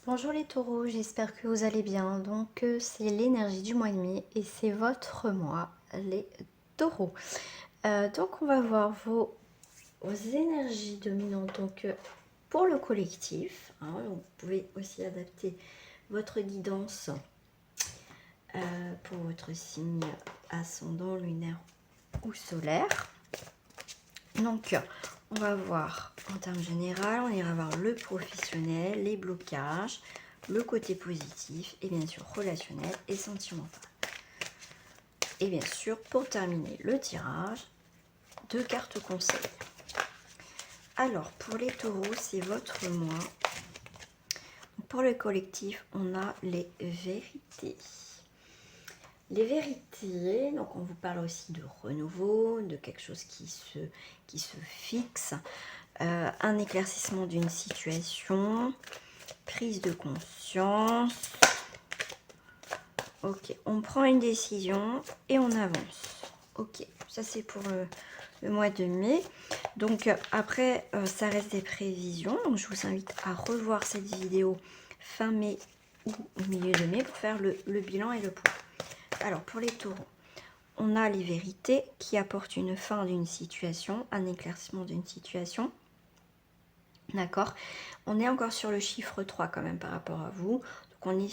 Bonjour les taureaux, j'espère que vous allez bien. Donc c'est l'énergie du mois de mai et c'est votre mois, les taureaux. Donc on va voir vos énergies dominantes. Donc pour le collectif, hein, vous pouvez aussi adapter votre guidance pour votre signe ascendant, lunaire ou solaire. Donc on va voir en termes généraux, on ira voir le professionnel, les blocages, le côté positif et bien sûr relationnel et sentimental. Et bien sûr, pour terminer le tirage, 2 cartes conseils. Alors, pour les taureaux, c'est votre mois. Pour le collectif, on a les vérités. Les vérités, donc on vous parle aussi de renouveau, de quelque chose qui se fixe, un éclaircissement d'une situation, prise de conscience. Ok, on prend une décision et on avance. Ok, ça c'est pour le mois de mai. Donc après, ça reste des prévisions. Donc je vous invite à revoir cette vidéo fin mai ou au milieu de mai pour faire le bilan et le point. Alors pour les taureaux, on a les vérités qui apportent une fin d'une situation, un éclaircissement d'une situation. D'accord. On est encore sur le chiffre 3 quand même par rapport à vous. Donc on est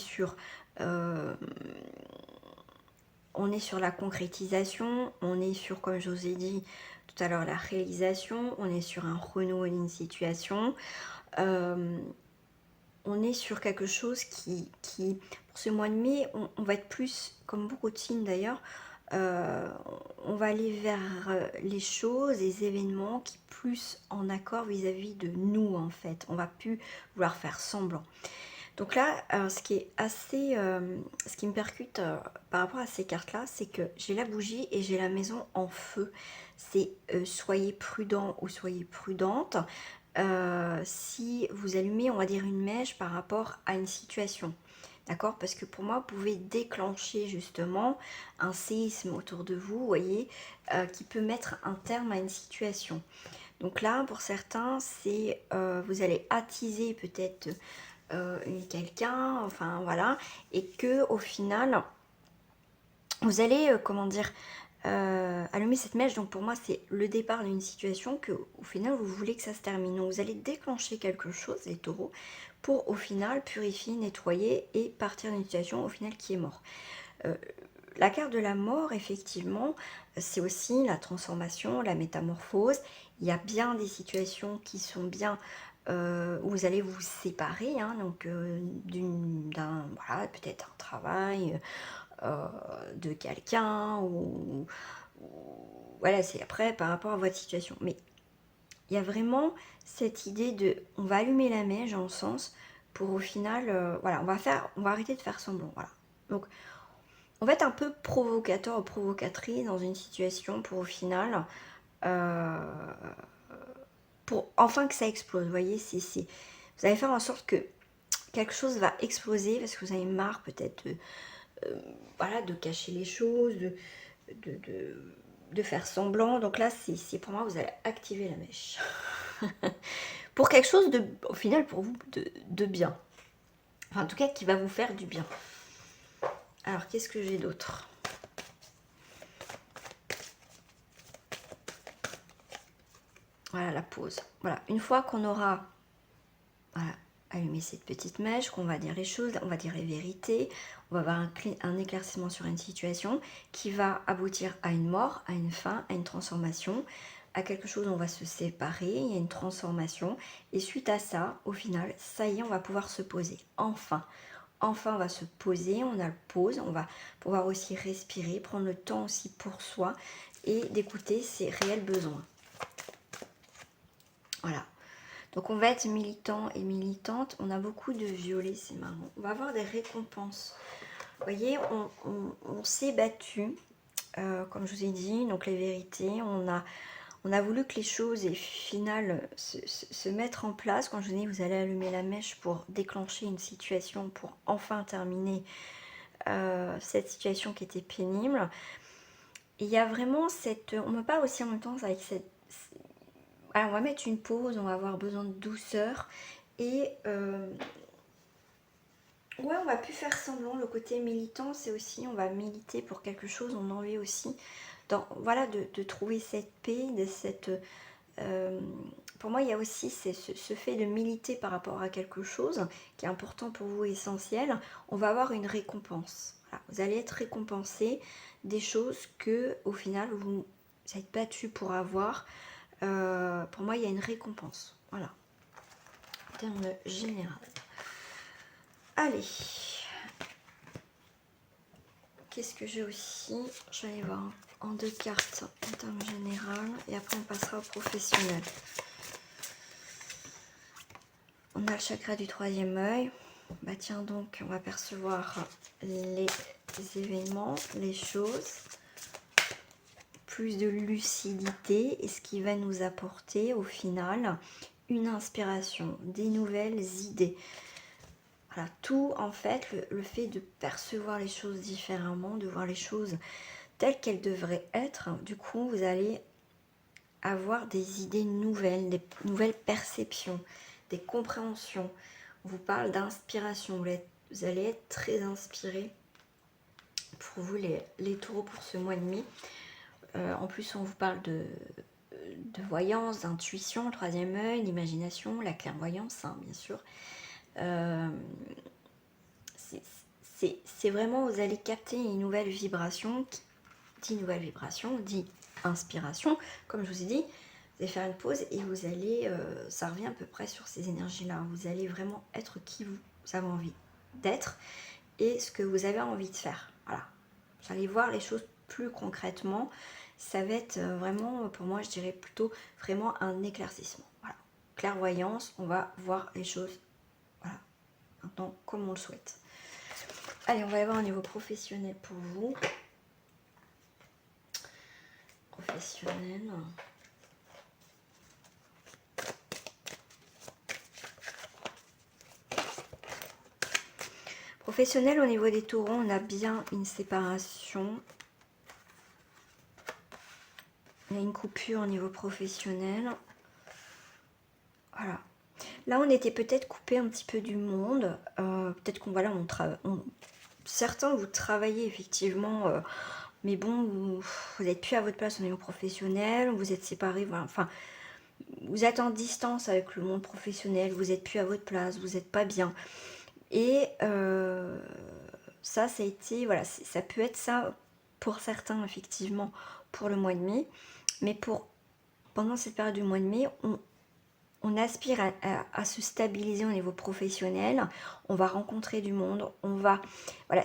sur la concrétisation, on est sur, comme je vous ai dit tout à l'heure, la réalisation, on est sur un renouveau d'une situation, on est sur quelque chose qui pour ce mois de mai, on va être plus, comme beaucoup de signes d'ailleurs, on va aller vers les choses, les événements qui plus en accord vis-à-vis de nous en fait. On va plus vouloir faire semblant. Donc là, ce qui est assez, ce qui me percute par rapport à ces cartes-là, c'est que j'ai la bougie et j'ai la maison en feu. C'est soyez prudent ou soyez prudente. Si vous allumez, on va dire une mèche par rapport à une situation. D'accord? Parce que pour moi, vous pouvez déclencher justement un séisme autour de vous, vous voyez, qui peut mettre un terme à une situation. Donc là, pour certains, c'est vous allez attiser peut-être quelqu'un, enfin voilà, et que au final, vous allez, comment dire, allumer cette mèche. Donc pour moi, c'est le départ d'une situation que au final, vous voulez que ça se termine. Donc vous allez déclencher quelque chose, les taureaux, pour au final purifier, nettoyer et partir d'une situation au final qui est mort. La carte de la mort, effectivement, c'est aussi la transformation, la métamorphose. Il y a bien des situations qui sont bien où vous allez vous séparer, hein, donc voilà, peut-être un travail, de quelqu'un, ou voilà, c'est après par rapport à votre situation. Mais il y a vraiment cette idée de, on va allumer la mèche dans le sens pour au final, voilà, on va arrêter de faire semblant, voilà. Donc on va être un peu provocateur ou provocatrice dans une situation pour au final, pour enfin que ça explose. Vous voyez, vous allez faire en sorte que quelque chose va exploser parce que vous avez marre peut-être voilà, de cacher les choses, de, de, de faire semblant. Donc là, c'est pour moi, vous allez activer la mèche. Pour quelque chose de, au final, pour vous, de bien. Enfin, en tout cas, qui va vous faire du bien. Alors, qu'est-ce que j'ai d'autre? Voilà, la pause. Voilà, une fois qu'on aura voilà, allumé cette petite mèche, qu'on va dire les choses, on va dire les vérités, on va avoir un éclaircissement sur une situation qui va aboutir à une mort, à une fin, à une transformation, à quelque chose où on va se séparer, il y a une transformation. Et suite à ça, au final, ça y est, on va pouvoir se poser. Enfin, on va se poser, on a le pause, on va pouvoir aussi respirer, prendre le temps aussi pour soi et d'écouter ses réels besoins. Voilà. Donc on va être militant et militante. On a beaucoup de violet, c'est marrant. On va avoir des récompenses. Vous voyez, on s'est battu, comme je vous ai dit, donc les vérités. On a voulu que les choses et finales se mettent en place. Quand je vous ai dit, vous allez allumer la mèche pour déclencher une situation, pour enfin terminer cette situation qui était pénible. Et il y a vraiment cette... On me parle aussi en même temps avec cette... Alors on va mettre une pause, on va avoir besoin de douceur. Et Ouais, on va plus faire semblant. Le côté militant, c'est aussi, on va militer pour quelque chose. On a envie aussi, voilà, de trouver cette paix, de cette... euh, pour moi, il y a aussi ce fait de militer par rapport à quelque chose qui est important pour vous, essentiel. On va avoir une récompense. Voilà, vous allez être récompensé des choses que, au final, vous êtes battu pour avoir. Pour moi, il y a une récompense. Voilà, en termes général. Allez, qu'est-ce que j'ai aussi? Je vais aller voir en 2 cartes en termes général et après on passera au professionnel. On a le chakra du 3e œil. Bah tiens, donc on va percevoir les événements, les choses, plus de lucidité, et ce qui va nous apporter au final une inspiration, des nouvelles idées. Voilà, tout en fait, le fait de percevoir les choses différemment, de voir les choses telles qu'elles devraient être, du coup vous allez avoir des idées nouvelles, des nouvelles perceptions, des compréhensions. On vous parle d'inspiration, vous allez être très inspiré pour vous les taureaux pour ce mois de mai. En plus on vous parle de voyance, d'intuition, le 3e œil, d'imagination, la clairvoyance, hein, bien sûr. C'est vraiment, vous allez capter une nouvelle vibration. Qui dit nouvelle vibration, dit inspiration. Comme je vous ai dit, vous allez faire une pause et vous allez, ça revient à peu près sur ces énergies-là. Vous allez vraiment être qui vous avez envie d'être et ce que vous avez envie de faire. Voilà. Vous allez voir les choses plus concrètement. Ça va être vraiment, pour moi, je dirais plutôt vraiment un éclaircissement. Voilà. Clairvoyance, on va voir les choses, voilà, maintenant comme on le souhaite. Allez, on va aller voir au niveau professionnel pour vous. Professionnel. Professionnel, au niveau des taureaux, on a bien une séparation. Il y a une coupure au niveau professionnel. Voilà. Là, on était peut-être coupé un petit peu du monde. Peut-être qu'on, voilà, certains, vous travaillez effectivement, mais bon, vous n'êtes plus à votre place au niveau professionnel, vous êtes séparés, voilà. Enfin, vous êtes en distance avec le monde professionnel, vous n'êtes plus à votre place, vous n'êtes pas bien. Et ça a été, voilà, ça peut être ça pour certains, effectivement, pour le mois de mai. Mais pendant cette période du mois de mai, on aspire à se stabiliser au niveau professionnel, on va rencontrer du monde, voilà,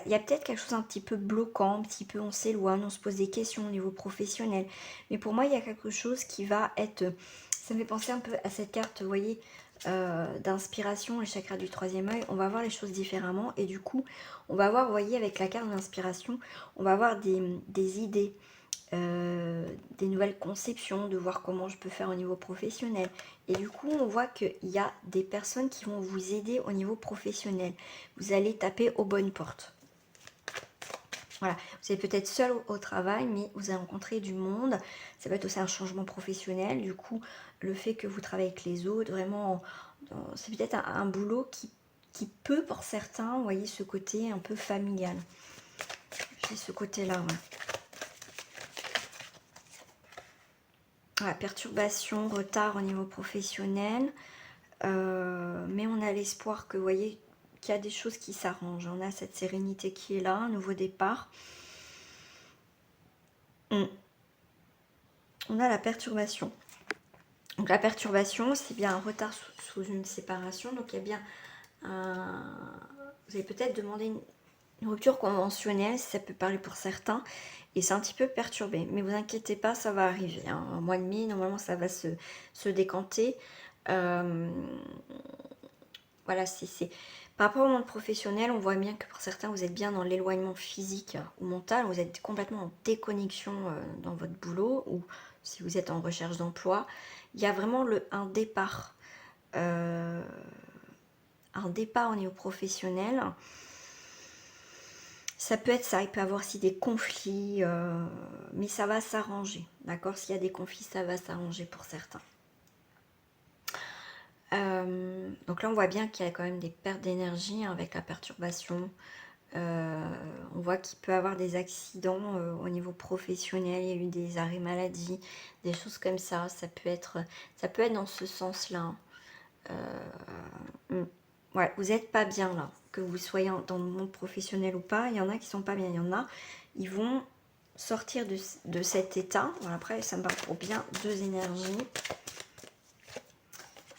il y a peut-être quelque chose un petit peu bloquant, un petit peu on s'éloigne, on se pose des questions au niveau professionnel. Mais pour moi, il y a quelque chose qui va être, ça me fait penser un peu à cette carte, vous voyez, d'inspiration, les chakras du 3e œil. On va voir les choses différemment et du coup, on va voir, vous voyez, avec la carte d'inspiration, on va avoir des idées, des nouvelles conceptions, de voir comment je peux faire au niveau professionnel. Et du coup, on voit qu'il y a des personnes qui vont vous aider au niveau professionnel. Vous allez taper aux bonnes portes. Voilà, vous êtes peut-être seul au travail, mais vous allez rencontrer du monde. Ça va être aussi un changement professionnel. Du coup, le fait que vous travaillez avec les autres, vraiment, c'est peut-être un boulot qui peut, pour certains, vous voyez, ce côté un peu familial. J'ai ce côté-là, ouais. Voilà, perturbation, retard au niveau professionnel, mais on a l'espoir que, vous voyez, qu'il y a des choses qui s'arrangent. On a cette sérénité qui est là, un nouveau départ. On a la perturbation. Donc la perturbation, c'est bien un retard sous une séparation. Donc il y a bien un... Vous allez peut-être demander une rupture conventionnelle, si ça peut parler pour certains. Et c'est un petit peu perturbé. Mais vous inquiétez pas, ça va arriver. Hein. Un mois et demi, normalement, ça va se décanter. Voilà, c'est... Par rapport au monde professionnel, on voit bien que pour certains, vous êtes bien dans l'éloignement physique ou mental. Vous êtes complètement en déconnexion dans votre boulot ou si vous êtes en recherche d'emploi. Il y a vraiment un départ. Un départ au niveau professionnel. Ça peut être ça, il peut y avoir aussi des conflits, mais ça va s'arranger, d'accord? S'il y a des conflits, ça va s'arranger pour certains. Donc Donc là, on voit bien qu'il y a quand même des pertes d'énergie hein, avec la perturbation. On voit qu'il peut y avoir des accidents au niveau professionnel, il y a eu des arrêts maladie, des choses comme ça. Ça peut être dans ce sens-là. Hein. Ouais, vous n'êtes pas bien là, que vous soyez dans le monde professionnel ou pas. Il y en a qui sont pas bien, il y en a, ils vont sortir de cet état. Voilà, après, ça me parle pour bien deux énergies.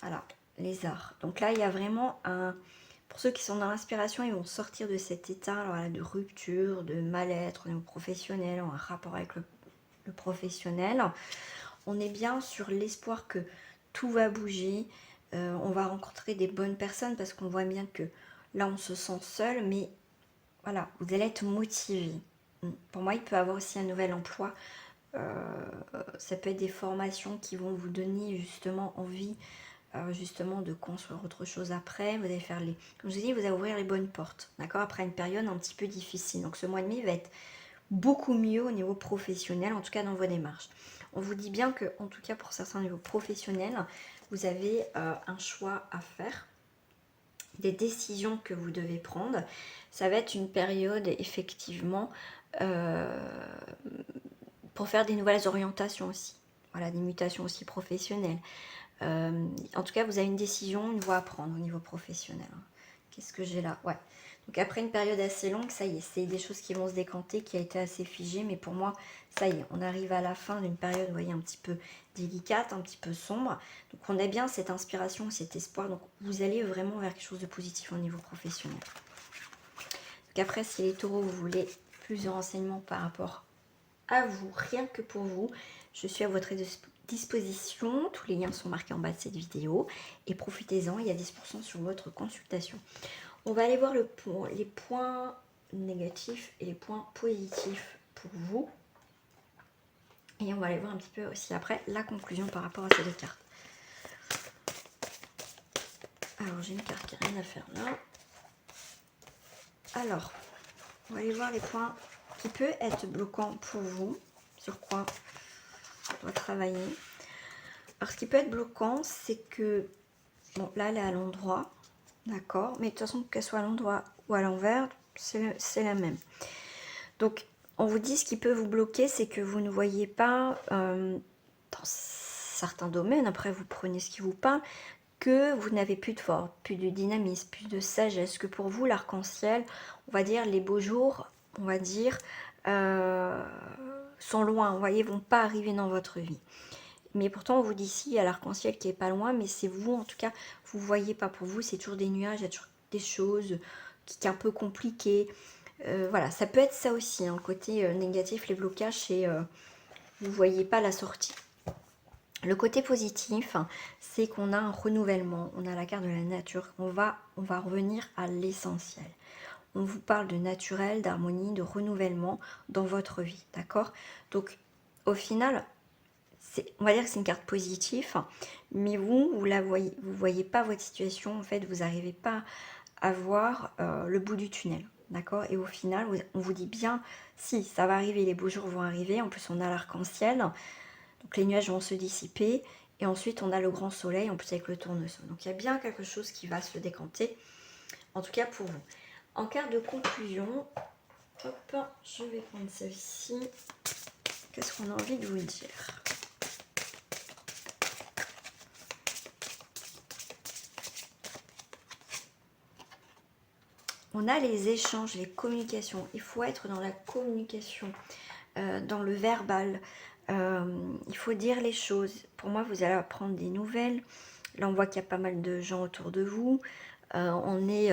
Voilà, les arts. Donc là, il y a vraiment un... Pour ceux qui sont dans l'inspiration, ils vont sortir de cet état alors, de rupture, de mal-être au niveau professionnel, en rapport avec le professionnel. On est bien sur l'espoir que tout va bouger. On va rencontrer des bonnes personnes parce qu'on voit bien que là, on se sent seul, mais voilà, vous allez être motivé. Pour moi, il peut y avoir aussi un nouvel emploi. Ça peut être des formations qui vont vous donner justement envie justement de construire autre chose après. Vous allez faire les... Comme je vous dis, vous allez ouvrir les bonnes portes. D'accord. Après une période un petit peu difficile. Donc ce mois de mai va être beaucoup mieux au niveau professionnel, en tout cas dans vos démarches. On vous dit bien que, en tout cas pour certains niveaux professionnels, vous avez un choix à faire, des décisions que vous devez prendre. Ça va être une période effectivement pour faire des nouvelles orientations aussi. Voilà, des mutations aussi professionnelles. En tout cas, vous avez une décision, une voie à prendre au niveau professionnel. Qu'est-ce que j'ai là? Ouais. Donc après une période assez longue, ça y est, c'est des choses qui vont se décanter, qui a été assez figée. Mais pour moi, ça y est, on arrive à la fin d'une période, vous voyez, un petit peu délicate, un petit peu sombre. Donc on a bien cette inspiration, cet espoir. Donc vous allez vraiment vers quelque chose de positif au niveau professionnel. Donc après, si les taureaux, vous voulez plus de renseignements par rapport à vous, rien que pour vous, je suis à votre disposition. Tous les liens sont marqués en bas de cette vidéo. Et profitez-en, il y a 10% sur votre consultation. On va aller voir les points négatifs et les points positifs pour vous. Et on va aller voir un petit peu aussi après la conclusion par rapport à ces deux cartes. Alors, j'ai une carte qui n'a rien à faire là. Alors, on va aller voir les points qui peuvent être bloquants pour vous. Sur quoi on doit travailler. Alors, ce qui peut être bloquant, c'est que... Bon, là, elle est à l'endroit. D'accord. Mais de toute façon, qu'elle soit à l'endroit ou à l'envers, c'est la même. Donc, on vous dit ce qui peut vous bloquer, c'est que vous ne voyez pas, dans certains domaines, après vous prenez ce qui vous parle, que vous n'avez plus de force, plus de dynamisme, plus de sagesse, que pour vous, l'arc-en-ciel, on va dire, les beaux jours, on va dire, sont loin, vous voyez, vont pas arriver dans votre vie. Mais pourtant, on vous dit ici, il y a l'arc-en-ciel qui est pas loin, mais c'est vous, en tout cas, vous voyez pas. Pour vous, c'est toujours des nuages, il y a toujours des choses qui sont un peu compliquées. Voilà, ça peut être ça aussi, hein, côté négatif, les blocages, c'est vous voyez pas la sortie. Le côté positif, hein, c'est qu'on a un renouvellement, on a la carte de la nature, on va revenir à l'essentiel. On vous parle de naturel, d'harmonie, de renouvellement dans votre vie, d'accord? Donc, au final, on va dire que c'est une carte positive, mais vous voyez pas votre situation, en fait, vous n'arrivez pas à voir le bout du tunnel, d'accord? Et au final, on vous dit bien, si, ça va arriver, les beaux jours vont arriver, en plus on a l'arc-en-ciel, donc les nuages vont se dissiper, et ensuite on a le grand soleil, en plus avec le tournesol. Donc il y a bien quelque chose qui va se décanter, en tout cas pour vous. En carte de conclusion, hop, je vais prendre celle-ci. Qu'est-ce qu'on a envie de vous dire? On a les échanges, les communications. Il faut être dans la communication, dans le verbal. Il faut dire les choses. Pour moi, vous allez apprendre des nouvelles. Là, on voit qu'il y a pas mal de gens autour de vous. On est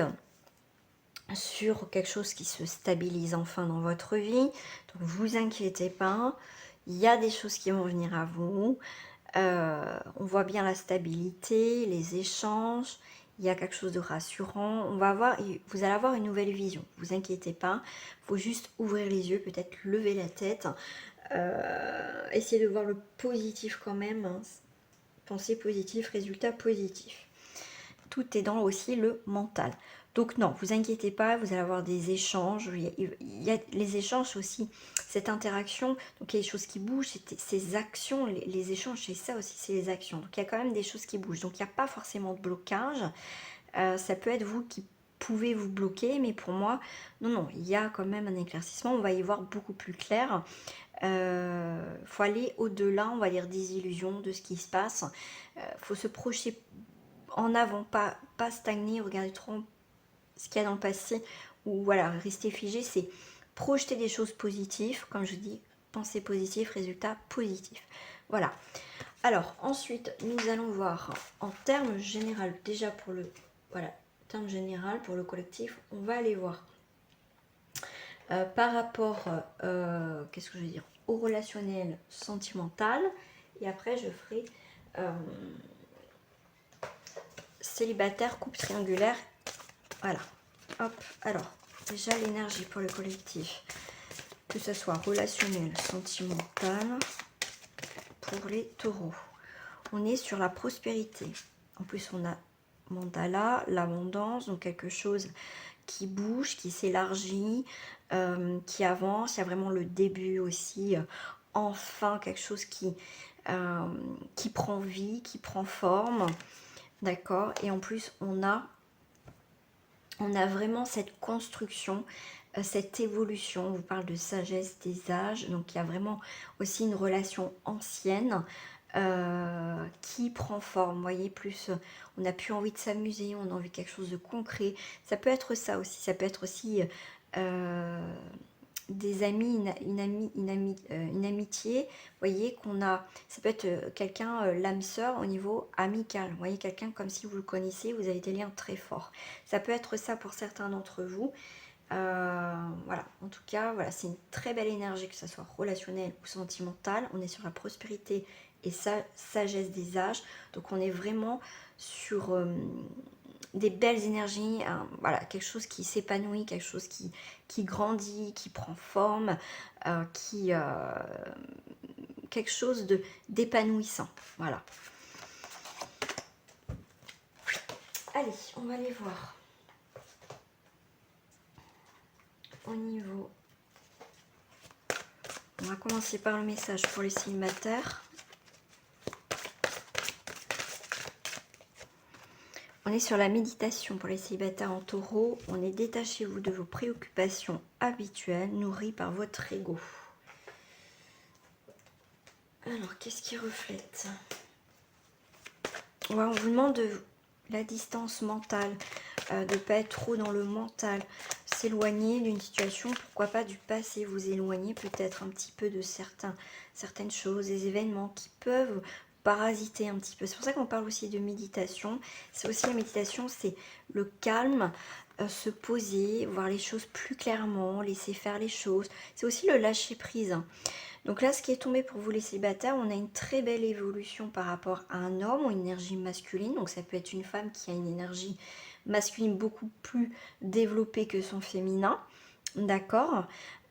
sur quelque chose qui se stabilise enfin dans votre vie. Donc, vous inquiétez pas. Il y a des choses qui vont venir à vous. On voit bien la stabilité, les échanges. Il y a quelque chose de rassurant. Vous allez avoir une nouvelle vision. Vous inquiétez pas. Il faut juste ouvrir les yeux, peut-être lever la tête. Essayez de voir le positif quand même. Hein. Pensée positive, résultat positif. tout est dans aussi le mental. Donc non, vous inquiétez pas, vous allez avoir des échanges. Il y a les échanges aussi, cette interaction. Donc il y a des choses qui bougent, ces actions, les échanges, c'est ça aussi, c'est les actions. Donc il y a quand même des choses qui bougent. Donc il n'y a pas forcément de blocage. Ça peut être vous qui pouvez vous bloquer, mais pour moi, non, non, il y a quand même un éclaircissement. On va y voir beaucoup plus clair. Faut aller au-delà, on va dire, des illusions, de ce qui se passe. Faut se projeter en avant, pas stagner, regarder trop ce qu'il y a dans le passé, ou voilà, rester figé, c'est projeter des choses positives, comme je dis, pensée positive, résultat positif. Voilà. Alors, ensuite, nous allons voir en termes général, déjà pour le, voilà, terme général, pour le collectif, on va aller voir par rapport, qu'est-ce que je veux dire, au relationnel sentimental, et après je ferai célibataire, couple triangulaire. Voilà. Hop. Alors, déjà l'énergie pour le collectif, que ce soit relationnel, sentimental, pour les taureaux. On est sur la prospérité. En plus, on a mandala, l'abondance, donc quelque chose qui bouge, qui s'élargit, qui avance. Il y a vraiment le début aussi, enfin quelque chose qui prend vie, qui prend forme. D'accord. Et en plus, on a vraiment cette construction, cette évolution. On vous parle de sagesse des âges. Donc il y a vraiment aussi une relation ancienne qui prend forme. Vous voyez, plus on n'a plus envie de s'amuser, on a envie de quelque chose de concret. Ça peut être ça aussi. Ça peut être aussi des amis, une amitié, vous voyez, qu'on a, ça peut être quelqu'un, l'âme sœur au niveau amical, vous voyez, quelqu'un comme si vous le connaissez, vous avez des liens très forts. Ça peut être ça pour certains d'entre vous. Voilà, en tout cas, voilà, c'est une très belle énergie, que ce soit relationnelle ou sentimentale. On est sur la prospérité et sagesse des âges, donc on est vraiment sur des belles énergies, voilà, quelque chose qui s'épanouit, quelque chose qui grandit, qui prend forme, quelque chose d'épanouissant. Voilà. Allez, on va aller voir. Au niveau... On va commencer par le message pour les célibataires. On est sur la méditation pour les célibataires en taureau. On est détachez-vous de vos préoccupations habituelles, nourries par votre ego. Alors, qu'est-ce qui reflète? Ouais, on vous demande la distance mentale, de ne pas être trop dans le mental, s'éloigner d'une situation, pourquoi pas du passé, vous éloigner peut-être un petit peu de certaines choses, des événements qui peuvent parasiter un petit peu. C'est pour ça qu'on parle aussi de méditation. C'est aussi la méditation, c'est le calme, se poser, voir les choses plus clairement, laisser faire les choses. C'est aussi le lâcher prise. Donc là, ce qui est tombé pour vous les célibataires, on a une très belle évolution par rapport à un homme ou une énergie masculine. Donc ça peut être une femme qui a une énergie masculine beaucoup plus développée que son féminin. D'accord.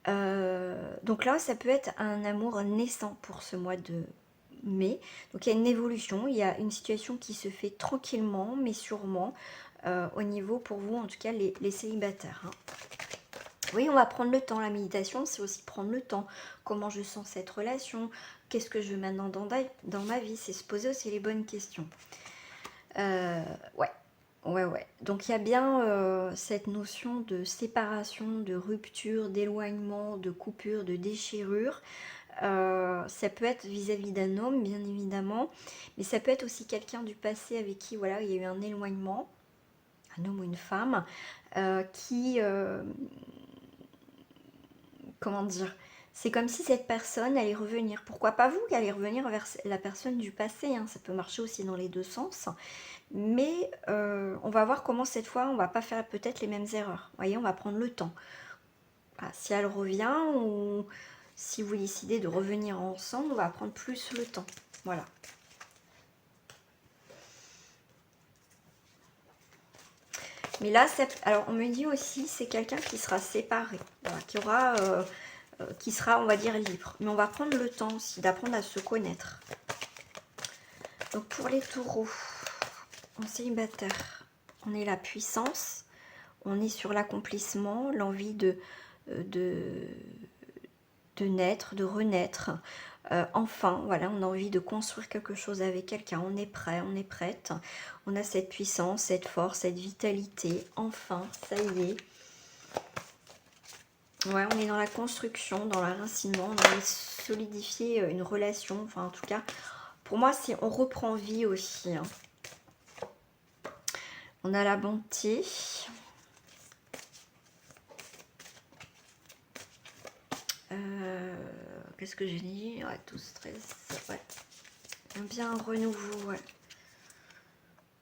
Donc là, ça peut être un amour naissant pour ce mois de mai. Donc il y a une évolution, il y a une situation qui se fait tranquillement, mais sûrement, au niveau, pour vous, en tout cas, les célibataires. Hein. Oui, on va prendre le temps. La méditation, c'est aussi prendre le temps. Comment je sens cette relation? Qu'est-ce que je veux maintenant dans ma vie? C'est se poser aussi les bonnes questions. Ouais. Donc il y a bien cette notion de séparation, de rupture, d'éloignement, de coupure, de déchirure. Ça peut être vis-à-vis d'un homme, bien évidemment. Mais ça peut être aussi quelqu'un du passé avec qui, voilà, il y a eu un éloignement. Un homme ou une femme qui... comment dire, c'est comme si cette personne allait revenir. Pourquoi pas vous qui allez revenir vers la personne du passé, hein. Ça peut marcher aussi dans les deux sens. Mais on va voir comment cette fois, on va pas faire peut-être les mêmes erreurs. Vous voyez, on va prendre le temps. Voilà, si elle revient ou si vous décidez de revenir ensemble, on va prendre plus le temps. Voilà. Mais là, alors on me dit aussi, c'est quelqu'un qui sera séparé, voilà, qui sera, on va dire, libre. Mais on va prendre le temps aussi d'apprendre à se connaître. Donc pour les taureaux, en célibataire, on est la puissance, on est sur l'accomplissement, l'envie de, de naître, de renaître. Enfin, voilà, on a envie de construire quelque chose avec quelqu'un, on est prêt, on est prête. On a cette puissance, cette force, cette vitalité. Enfin, ça y est. Ouais, on est dans la construction, dans l'enracinement, on a solidifier une relation. Enfin, en tout cas, pour moi, c'est on reprend vie aussi. Hein. On a la bonté. Qu'est-ce que j'ai dit? Ouais, tout stress. Ouais. Bien un renouveau, ouais.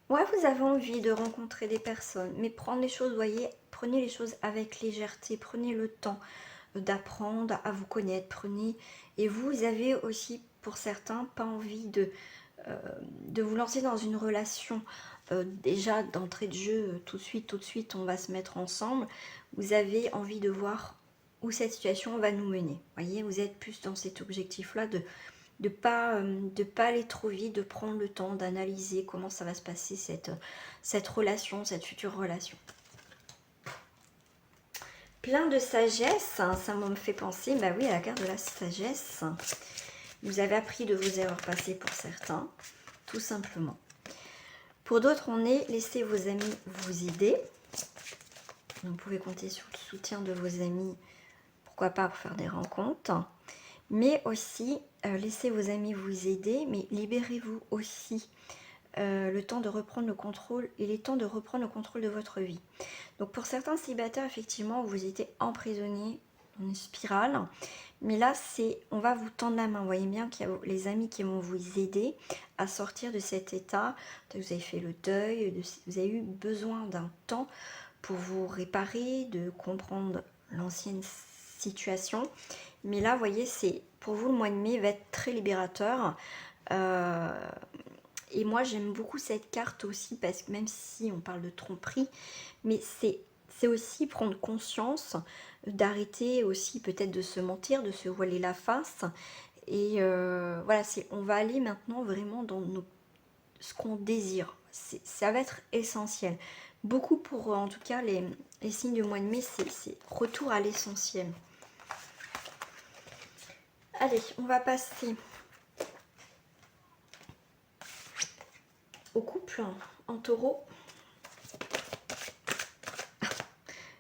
Ouais, vous avez envie de rencontrer des personnes, mais prendre les choses, vous voyez, prenez les choses avec légèreté, prenez le temps d'apprendre à vous connaître, prenez... Et vous avez aussi, pour certains, pas envie de vous lancer dans une relation déjà d'entrée de jeu, tout de suite, on va se mettre ensemble. Vous avez envie de voir où cette situation va nous mener. Vous voyez, vous êtes plus dans cet objectif-là de pas aller trop vite, de prendre le temps d'analyser comment ça va se passer cette relation, cette future relation. Plein de sagesse, hein, ça me fait penser, bah oui, à la carte de la sagesse. Vous avez appris de vos erreurs passées pour certains, tout simplement. Pour d'autres, on est laissez vos amis vous aider. Vous pouvez compter sur le soutien de vos amis, pourquoi pas pour faire des rencontres. Mais aussi, laissez vos amis vous aider, mais libérez-vous aussi le temps de reprendre le contrôle. Il est temps de reprendre le contrôle de votre vie. Donc pour certains célibataires, effectivement, vous étiez emprisonné dans une spirale. Mais là, on va vous tendre la main. Vous voyez bien qu'il y a les amis qui vont vous aider à sortir de cet état. Vous avez fait le deuil, vous avez eu besoin d'un temps pour vous réparer, de comprendre l'ancienne situation. Mais là, vous voyez, pour vous, le mois de mai va être très libérateur. Et moi, j'aime beaucoup cette carte aussi, parce que même si on parle de tromperie, mais c'est aussi prendre conscience, d'arrêter aussi peut-être de se mentir, de se voiler la face. Et voilà, on va aller maintenant vraiment dans ce qu'on désire. Ça va être essentiel. Beaucoup pour, en tout cas, les signes du mois de mai, c'est retour à l'essentiel. Allez, on va passer au couple en taureau.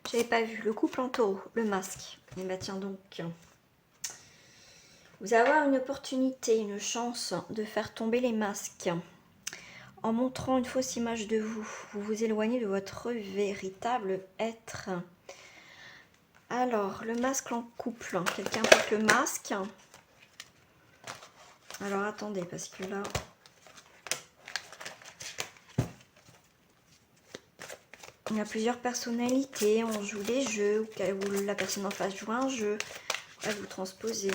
J'avais pas vu le couple en taureau, le masque. Et bah tiens donc, vous allez avoir une opportunité, une chance de faire tomber les masques. En montrant une fausse image de vous, vous vous éloignez de votre véritable être. Alors, le masque en couple. Quelqu'un porte le masque. Alors, attendez, parce que là... il y a plusieurs personnalités, on joue des jeux, ou la personne en face joue un jeu. À vous transposer.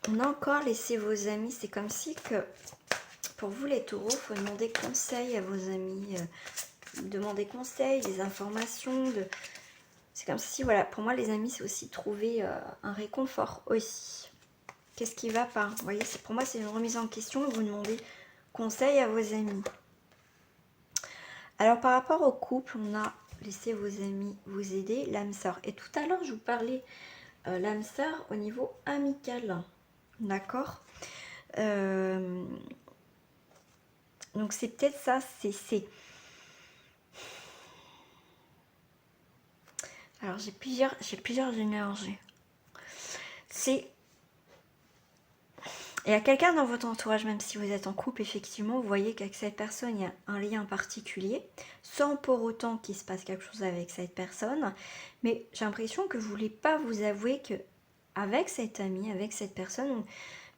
On a encore laissé vos amis. C'est comme si que, pour vous les taureaux, il faut demander conseil à vos amis. Demander conseil, des informations. C'est comme si, voilà, pour moi les amis, c'est aussi trouver un réconfort aussi. Qu'est-ce qui va pas? Vous voyez, pour moi c'est une remise en question. Vous demandez conseil à vos amis. Alors par rapport au couple, on a laissé vos amis vous aider, l'âme sœur. Et tout à l'heure, je vous parlais l'âme sœur au niveau amical. D'accord. Donc c'est peut-être ça, alors j'ai plusieurs énergies. Il y a quelqu'un dans votre entourage, même si vous êtes en couple, effectivement, vous voyez qu'avec cette personne, il y a un lien particulier, sans pour autant qu'il se passe quelque chose avec cette personne. Mais j'ai l'impression que vous ne voulez pas vous avouer que avec cet ami, avec cette personne,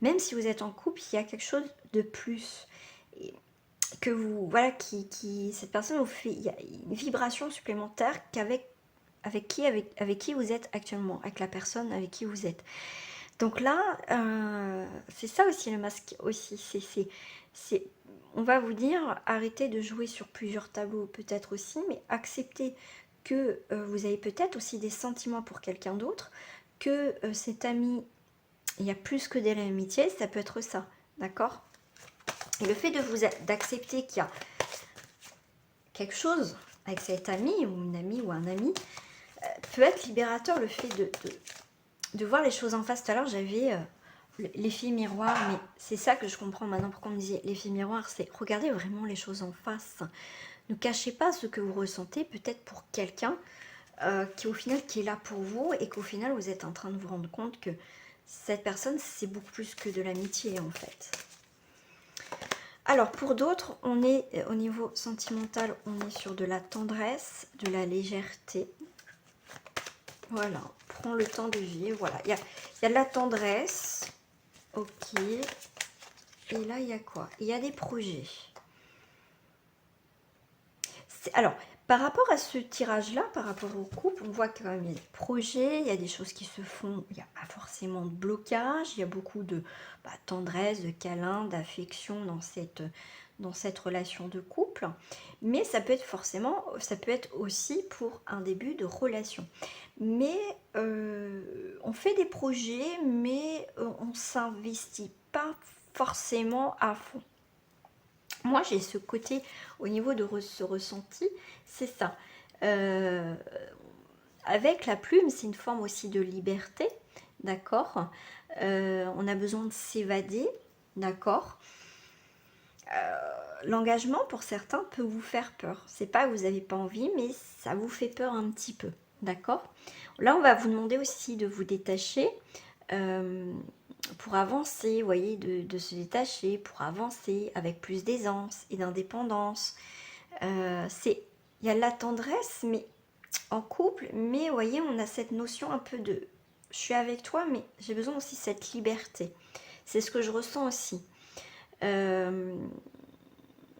même si vous êtes en couple, il y a quelque chose de plus. Que vous, voilà, cette personne vous fait, il y a une vibration supplémentaire avec qui vous êtes actuellement, avec la personne avec qui vous êtes. Donc là, c'est ça aussi le masque aussi. On va vous dire, arrêtez de jouer sur plusieurs tableaux peut-être aussi, mais acceptez que vous avez peut-être aussi des sentiments pour quelqu'un d'autre, que cet ami, il y a plus que de l'amitié, ça peut être ça, d'accord ? Et le fait d'accepter qu'il y a quelque chose avec cet ami ou une amie ou un ami peut être libérateur. Le fait de voir les choses en face. Tout à l'heure, j'avais l'effet miroir, mais c'est ça que je comprends maintenant. Pourquoi on me disait l'effet miroir, c'est regardez vraiment les choses en face. Ne cachez pas ce que vous ressentez, peut-être pour quelqu'un qui au final qui est là pour vous et qu'au final vous êtes en train de vous rendre compte que cette personne c'est beaucoup plus que de l'amitié en fait. Alors pour d'autres, on est au niveau sentimental, on est sur de la tendresse, de la légèreté. Voilà, prends le temps de vivre. Voilà, il y a de la tendresse. Ok. Et là, il y a quoi? Il y a des projets. Alors, par rapport à ce tirage-là, par rapport au couple, on voit qu'il y a des projets, il y a des choses qui se font, il n'y a pas forcément de blocage, il y a beaucoup de tendresse, de câlin, d'affection dans cette relation de couple. Mais ça peut être aussi pour un début de relation. Mais on fait des projets, mais on ne s'investit pas forcément à fond. Moi, j'ai ce côté au niveau de ce ressenti, c'est ça. Avec la plume, c'est une forme aussi de liberté, d'accord. On a besoin de s'évader, d'accord. L'engagement, pour certains, peut vous faire peur. C'est pas que vous n'avez pas envie, mais ça vous fait peur un petit peu, d'accord. Là, on va vous demander aussi de vous détacher. Pour avancer, vous voyez, de se détacher, pour avancer avec plus d'aisance et d'indépendance. Il y a de la tendresse, mais en couple, mais vous voyez, on a cette notion un peu de je suis avec toi, mais j'ai besoin aussi de cette liberté. C'est ce que je ressens aussi. On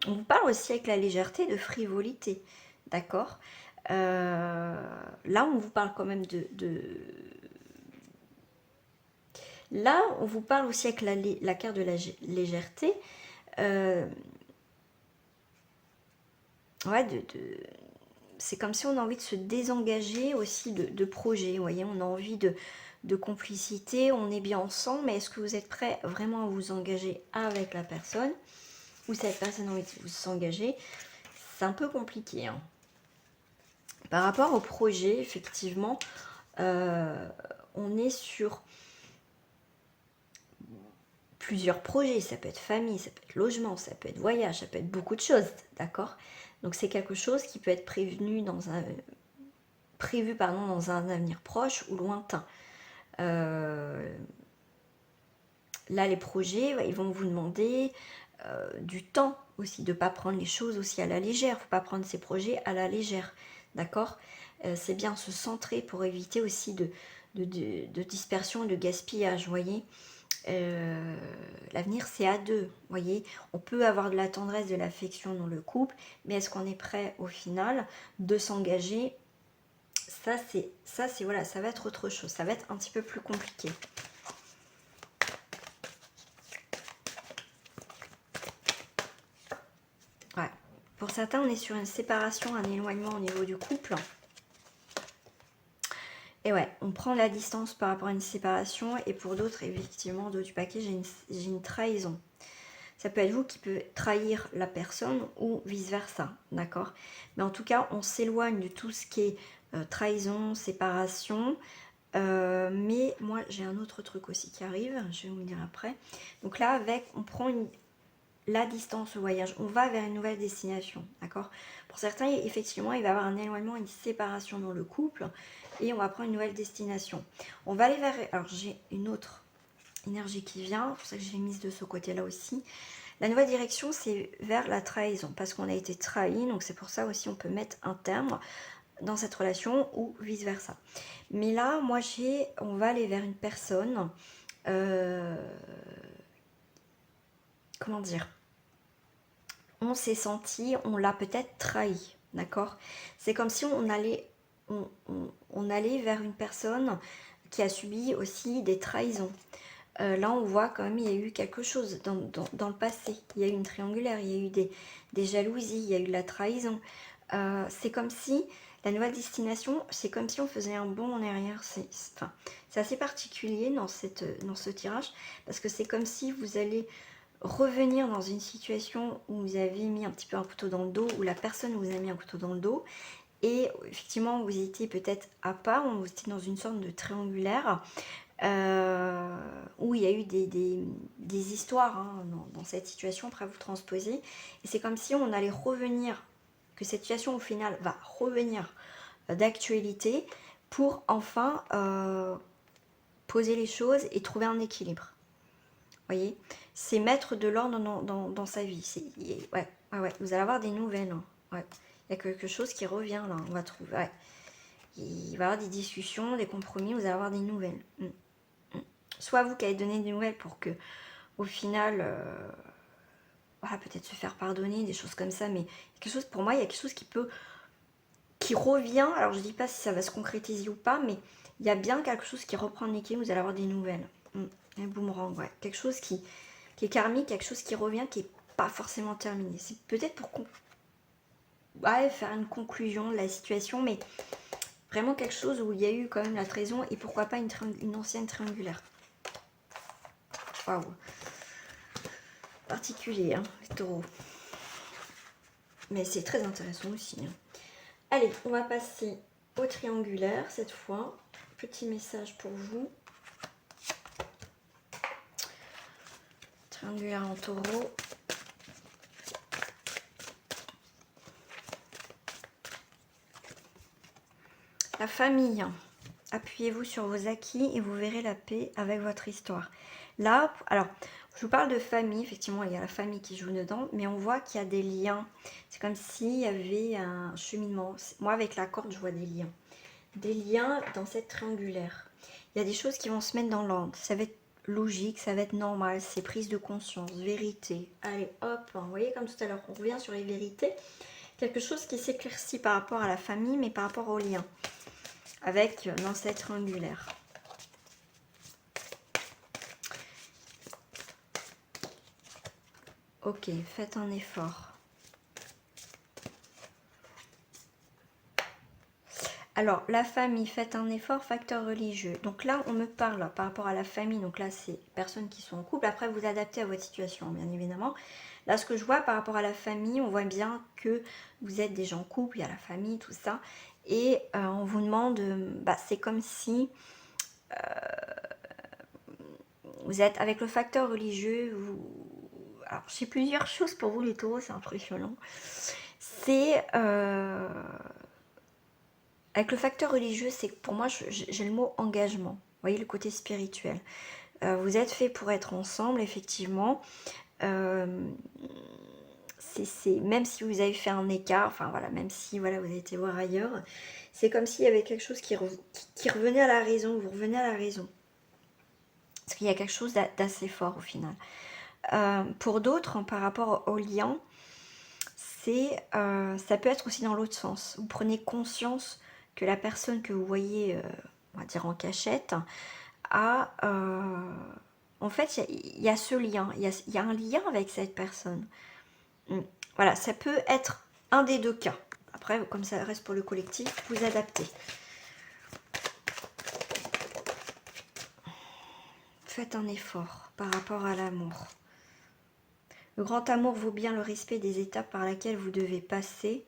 vous parle aussi avec la légèreté de frivolité, d'accord. Là, on vous parle quand même Là, on vous parle aussi avec la carte de la légèreté. Ouais, c'est comme si on a envie de se désengager aussi de projets. Vous voyez, on a envie de complicité, on est bien ensemble, mais est-ce que vous êtes prêt vraiment à vous engager avec la personne ou cette personne a envie de vous s'engager? C'est un peu compliqué. Hein. Par rapport au projet, effectivement, on est sur plusieurs projets, ça peut être famille, ça peut être logement, ça peut être voyage, ça peut être beaucoup de choses, d'accord. Donc c'est quelque chose qui peut être prévu dans un avenir proche ou lointain. Là, les projets, ils vont vous demander du temps aussi, de ne pas prendre les choses aussi à la légère. Il ne faut pas prendre ces projets à la légère, d'accord. C'est bien se centrer pour éviter aussi de dispersion et de gaspillage, vous voyez. L'avenir c'est à deux, vous voyez, on peut avoir de la tendresse, de l'affection dans le couple, mais est-ce qu'on est prêt au final de s'engager? Ça c'est voilà, ça va être autre chose, ça va être un petit peu plus compliqué. Ouais. Pour certains, on est sur une séparation, un éloignement au niveau du couple. Et ouais, on prend la distance par rapport à une séparation. Et pour d'autres, effectivement, d'autres du paquet, j'ai une trahison. Ça peut être vous qui peut trahir la personne ou vice-versa, d'accord. Mais en tout cas, on s'éloigne de tout ce qui est trahison, séparation. Mais moi, j'ai un autre truc aussi qui arrive, je vais vous le dire après. Donc là, on prend la distance au voyage, on va vers une nouvelle destination, d'accord. Pour certains, effectivement, il va y avoir un éloignement, une séparation dans le couple, et on va prendre une nouvelle destination. On va aller vers... Alors, j'ai une autre énergie qui vient, c'est pour ça que j'ai mise de ce côté-là aussi. La nouvelle direction, c'est vers la trahison, parce qu'on a été trahi, donc c'est pour ça aussi on peut mettre un terme dans cette relation ou vice-versa. Mais là, moi, on va aller vers une personne... comment dire, on s'est senti, on l'a peut-être trahi, d'accord. C'est comme si on allait vers une personne qui a subi aussi des trahisons. Là, on voit quand même, il y a eu quelque chose dans le passé. Il y a eu une triangulaire, il y a eu des jalousies, il y a eu de la trahison. C'est comme si la nouvelle destination, c'est comme si on faisait un bond en arrière. C'est assez particulier dans ce tirage, parce que c'est comme si vous allez revenir dans une situation où vous avez mis un petit peu un couteau dans le dos, où la personne vous a mis un couteau dans le dos, et effectivement vous étiez peut-être à part, vous étiez dans une sorte de triangulaire, où il y a eu des histoires hein, dans cette situation, après vous transposez, et c'est comme si on allait revenir, que cette situation au final va revenir d'actualité pour enfin poser les choses et trouver un équilibre. Vous voyez, c'est mettre de l'ordre dans sa vie. Ouais, vous allez avoir des nouvelles. Hein. Ouais. Il y a quelque chose qui revient là, on va trouver. Ouais. Il va y avoir des discussions, des compromis, vous allez avoir des nouvelles. Soit vous qui allez donner des nouvelles pour que, au final, voilà, peut-être se faire pardonner, des choses comme ça, mais quelque chose, pour moi, il y a quelque chose qui revient. Alors je dis pas si ça va se concrétiser ou pas, mais il y a bien quelque chose qui reprend l'équilibre, vous allez avoir des nouvelles. Un boomerang, ouais. Quelque chose qui est karmique, quelque chose qui revient, qui est pas forcément terminé. C'est peut-être pour faire une conclusion de la situation, mais vraiment quelque chose où il y a eu quand même la trahison et pourquoi pas une ancienne triangulaire. Waouh. Particulier, hein, les taureaux. Mais c'est très intéressant aussi. Hein. Allez, on va passer au triangulaire cette fois. Petit message pour vous. Triangulaire en taureau. La famille. Appuyez-vous sur vos acquis et vous verrez la paix avec votre histoire. Là, alors, je vous parle de famille, effectivement, il y a la famille qui joue dedans, mais on voit qu'il y a des liens. C'est comme s'il y avait un cheminement. Moi, avec la corde, je vois des liens. Des liens dans cette triangulaire. Il y a des choses qui vont se mettre dans l'ordre. Ça va être logique, ça va être normal, c'est prise de conscience, vérité. Allez, hop, vous voyez, comme tout à l'heure, on revient sur les vérités. Quelque chose qui s'éclaircit par rapport à la famille, mais par rapport aux liens. Avec dans cette triangulaire. Ok, faites un effort. Alors, la famille, faites un effort, facteur religieux. Donc là, on me parle par rapport à la famille. Donc là, c'est personnes qui sont en couple. Après, vous adaptez à votre situation, bien évidemment. Là, ce que je vois par rapport à la famille, on voit bien que vous êtes déjà en couple, il y a la famille, tout ça. Et on vous demande, c'est comme si vous êtes avec le facteur religieux. Alors, j'ai plusieurs choses pour vous, les taureaux, c'est impressionnant. C'est... Avec le facteur religieux, c'est que pour moi, j'ai le mot engagement. Vous voyez, le côté spirituel. Vous êtes fait pour être ensemble, effectivement. Même si vous avez fait un écart, enfin voilà, même si voilà, vous avez été voir ailleurs, c'est comme s'il y avait quelque chose qui revenait à la raison, vous revenez à la raison. Parce qu'il y a quelque chose d'assez fort au final. Pour d'autres, par rapport au lien, ça peut être aussi dans l'autre sens. Vous prenez conscience que la personne que vous voyez, on va dire en cachette, a... en fait, il y a ce lien, il y a un lien avec cette personne. Voilà, ça peut être un des deux cas. Après, comme ça reste pour le collectif, vous adaptez. Faites un effort par rapport à l'amour. Le grand amour vaut bien le respect des étapes par lesquelles vous devez passer,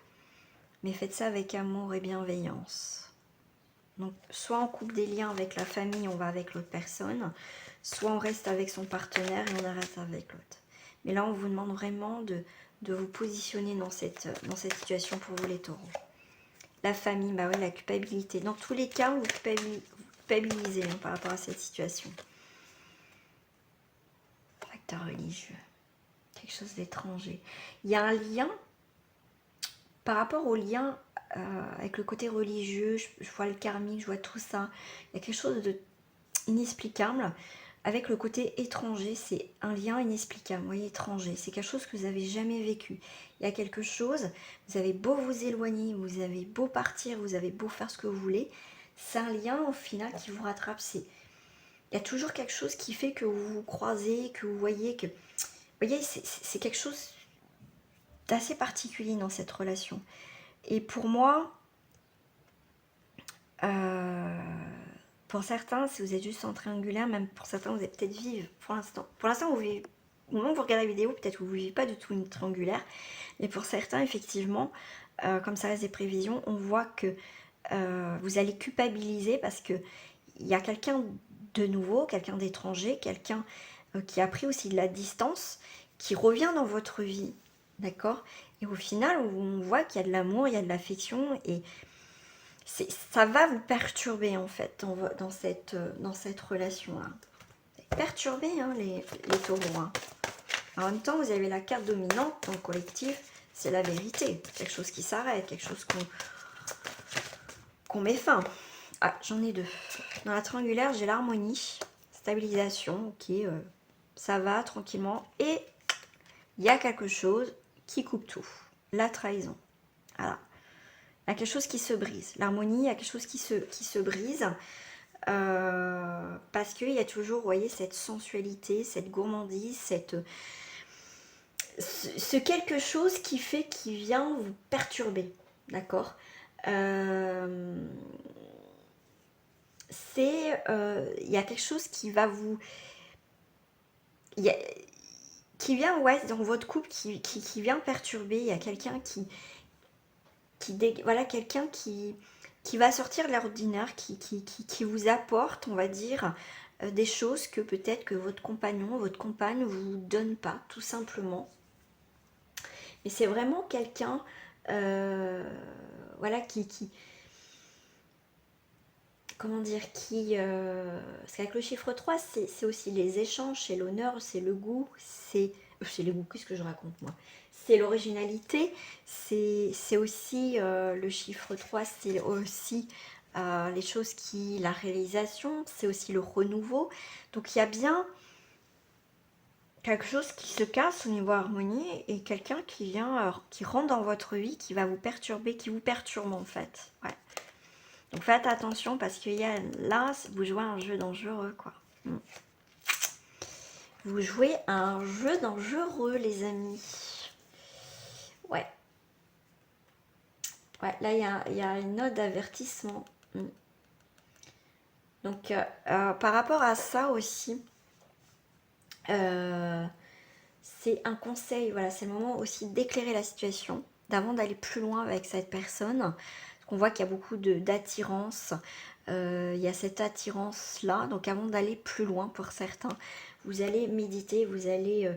mais faites ça avec amour et bienveillance. Donc, soit on coupe des liens avec la famille, on va avec l'autre personne, soit on reste avec son partenaire et on arrête avec l'autre. Mais là, on vous demande vraiment de vous positionner dans cette situation pour vous les taureaux. La famille, bah ouais, la culpabilité. Dans tous les cas, vous culpabilisez par rapport à cette situation. Facteur religieux. Quelque chose d'étranger. Il y a un lien par rapport au lien avec le côté religieux. Je vois le karmique, je vois tout ça. Il y a quelque chose d'inexplicable. Avec le côté étranger, c'est un lien inexplicable, vous voyez, étranger. C'est quelque chose que vous n'avez jamais vécu. Il y a quelque chose, vous avez beau vous éloigner, vous avez beau partir, vous avez beau faire ce que vous voulez, c'est un lien au final qui vous rattrape. Il y a toujours quelque chose qui fait que vous vous croisez, que vous voyez que... Vous voyez, c'est quelque chose d'assez particulier dans cette relation. Et pour moi... pour certains, si vous êtes juste en triangulaire, même pour certains, vous êtes peut-être vive. Pour l'instant, vous vivez au moment où vous regardez la vidéo, peut-être que vous ne vivez pas du tout une triangulaire, mais pour certains, effectivement, comme ça reste des prévisions, on voit que vous allez culpabiliser parce que il y a quelqu'un de nouveau, quelqu'un d'étranger, quelqu'un qui a pris aussi de la distance, qui revient dans votre vie, d'accord? Et au final, on voit qu'il y a de l'amour, il y a de l'affection, et ça va vous perturber en fait dans cette relation-là. Perturber hein, les taureaux. Hein. En même temps, vous avez la carte dominante dans le collectif, c'est la vérité. Quelque chose qui s'arrête, quelque chose qu'on met fin. Ah, j'en ai deux. Dans la triangulaire, j'ai l'harmonie, stabilisation, ok, ça va tranquillement. Et il y a quelque chose qui coupe tout. La trahison. Voilà. Il y a quelque chose qui se brise. L'harmonie, il y a quelque chose qui se brise. Parce qu'il y a toujours, vous voyez, cette sensualité, cette gourmandise, ce quelque chose qui vient vous perturber. D'accord il y a quelque chose qui va vous... qui vient, ouais, dans votre couple, qui vient perturber. Il y a quelqu'un voilà, quelqu'un qui va sortir de l'ordinaire, qui vous apporte, on va dire, des choses que peut-être que votre compagnon, votre compagne ne vous donne pas, tout simplement. Mais c'est vraiment quelqu'un, voilà, comment dire, parce qu'avec le chiffre 3, c'est aussi les échanges, c'est l'honneur, c'est le goût, c'est le goût, qu'est-ce que je raconte moi? C'est l'originalité, c'est aussi le chiffre 3, c'est aussi les choses la réalisation, c'est aussi le renouveau. Donc il y a bien quelque chose qui se casse au niveau harmonie et quelqu'un qui vient, qui rentre dans votre vie, qui va vous perturber, qui vous perturbe en fait. Ouais. Donc faites attention parce qu'il y a là, vous jouez un jeu dangereux quoi. Vous jouez un jeu dangereux les amis. Ouais. Ouais, là il y a une note d'avertissement. Donc par rapport à ça aussi, c'est un conseil, voilà, c'est le moment aussi d'éclairer la situation, d'avant d'aller plus loin avec cette personne. Parce qu'on voit qu'il y a beaucoup d'attirance, il y a cette attirance-là, donc avant d'aller plus loin pour certains, vous allez méditer, vous allez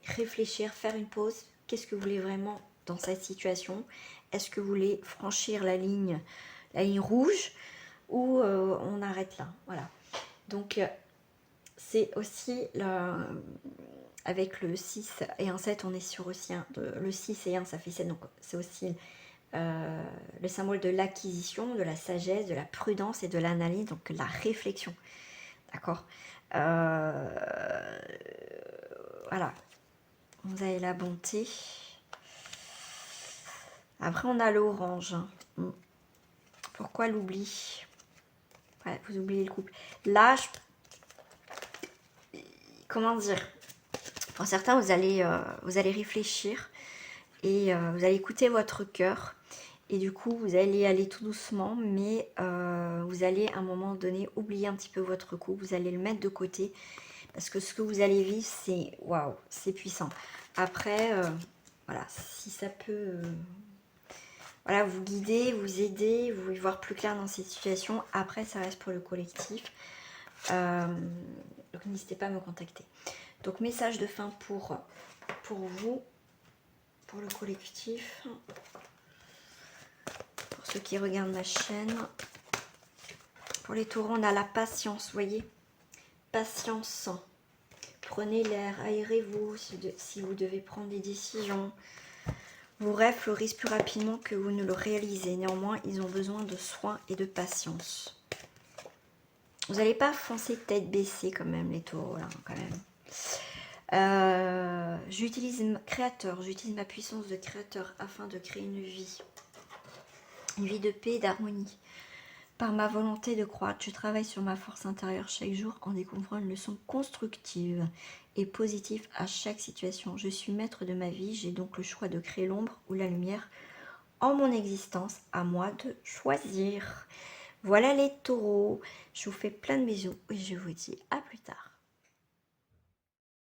réfléchir, faire une pause. Qu'est-ce que vous voulez vraiment dans cette situation? Est-ce que vous voulez franchir la ligne rouge ou on arrête là? Voilà. Donc c'est aussi avec le 6 et un 7, on est sur aussi le 6 et 1, ça fait 7, donc c'est aussi le symbole de l'acquisition, de la sagesse, de la prudence et de l'analyse, donc la réflexion. D'accord voilà. Vous avez la bonté. Après, on a l'orange. Pourquoi l'oubli? Ouais, vous oubliez le couple. Là, comment dire? Pour certains, vous allez réfléchir et vous allez écouter votre cœur. Et du coup, vous allez aller tout doucement, mais vous allez à un moment donné oublier un petit peu votre couple. Vous allez le mettre de côté parce que ce que vous allez vivre, c'est waouh, c'est puissant. Après, voilà, si ça peut voilà, vous guider, vous aider, vous y voir plus clair dans cette situation. Après, ça reste pour le collectif. Donc, n'hésitez pas à me contacter. Donc, message de fin pour vous, pour le collectif, pour ceux qui regardent ma chaîne. Pour les taureaux, on a la patience, vous voyez? Patience. Prenez l'air, aérez-vous si vous devez prendre des décisions. Vos rêves fleurissent plus rapidement que vous ne le réalisez. Néanmoins, ils ont besoin de soins et de patience. Vous n'allez pas foncer tête baissée quand même, les taureaux, là, quand même. J'utilise ma puissance de créateur afin de créer une vie de paix et d'harmonie. Par ma volonté de croître, je travaille sur ma force intérieure chaque jour en découvrant une leçon constructive et positive à chaque situation. Je suis maître de ma vie, j'ai donc le choix de créer l'ombre ou la lumière en mon existence, à moi de choisir. Voilà les taureaux, je vous fais plein de bisous et je vous dis à plus tard.